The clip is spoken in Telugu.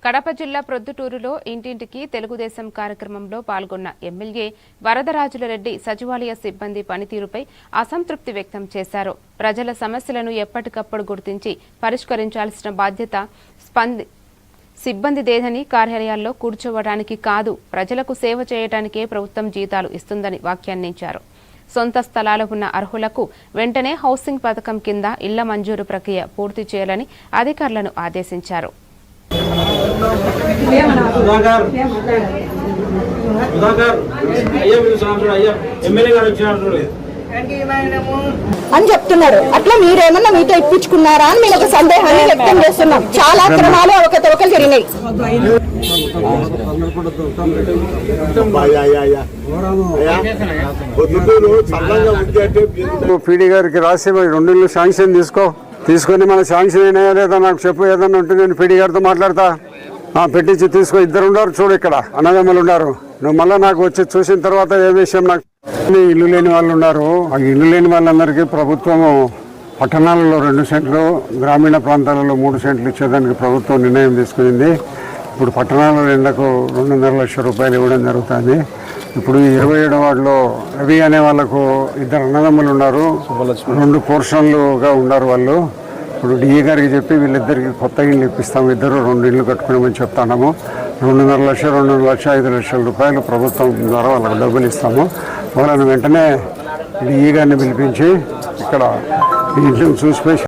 కడప జిల్లా ప్రొద్దుటూరులో ఇంటింటికి తెలుగుదేశం కార్యక్రమంలో పాల్గొన్న ఎమ్మెల్యే వరదరాజులరెడ్డి సచివాలయ సిబ్బంది పనితీరుపై అసంతృప్తి వ్యక్తం చేశారు. ప్రజల సమస్యలను ఎప్పటికప్పుడు గుర్తించి పరిష్కరించాల్సిన బాధ్యత సిబ్బందిదేదని, కార్యాలయాల్లో కూర్చోవడానికి కాదు, ప్రజలకు సేవ చేయడానికే ప్రభుత్వం జీతాలు ఇస్తుందని వ్యాఖ్యానించారు. సొంత స్థలాలు ఉన్న అర్హులకు వెంటనే హౌసింగ్ పథకం కింద ఇళ్ల మంజూరు ప్రక్రియ పూర్తి చేయాలని అధికారులను ఆదేశించారు. అని చెప్తున్నారు. అట్లా మీరేమన్నా మీతో ఇప్పించుకున్నారా అని మేము ఒక సందేహాన్ని వ్యక్తం చేస్తున్నాం. చాలా క్రమాలు అవకతవకలు జరిగినాయి. పీడీ గారికి రాసి 2 ఇళ్ళు శాంక్షన్ తీసుకొని మన శాంక్షన్ అయినాయా లేదా నాకు చెప్పు, ఏదన్నా ఉంటే నేను పీడీ గారితో మాట్లాడతా, పెట్టించి తీసుకో. 2 ఉన్నారు చూడు, ఇక్కడ అన్నదమ్ములు ఉన్నారు. నువ్వు మళ్ళీ నాకు వచ్చి చూసిన తర్వాత ఏ విషయం నాకు. ఇల్లు లేని వాళ్ళు ఉన్నారు. ఆ ఇల్లు లేని వాళ్ళందరికీ ప్రభుత్వము పట్టణాలలో 2 సెంట్లు, గ్రామీణ ప్రాంతాలలో 3 సెంట్లు ఇచ్చేదానికి ప్రభుత్వం నిర్ణయం తీసుకునింది. ఇప్పుడు పట్టణాల ఎండకు 2.5 లక్షల రూపాయలు ఇవ్వడం జరుగుతుంది. ఇప్పుడు 27వ వార్డులో రవి అనే వాళ్ళకు 2 అన్నదమ్ములు ఉన్నారు. 2 పోర్షన్లుగా ఉన్నారు వాళ్ళు. ఇప్పుడు డిఏ గారికి చెప్పి వీళ్ళిద్దరికి కొత్త ఇళ్ళు ఇప్పిస్తాము. 2 ఇళ్ళు కట్టుకున్నామని చెప్తున్నాము. 2.5 లక్షలు, 2 లక్షల 5 లక్షల రూపాయలు ప్రభుత్వం ద్వారా వాళ్ళకి డబ్బులు ఇస్తాము. వాళ్ళని వెంటనే డిఏ గారిని పిలిపించి ఇక్కడ ఈ ఇంటిని చూసిపోయి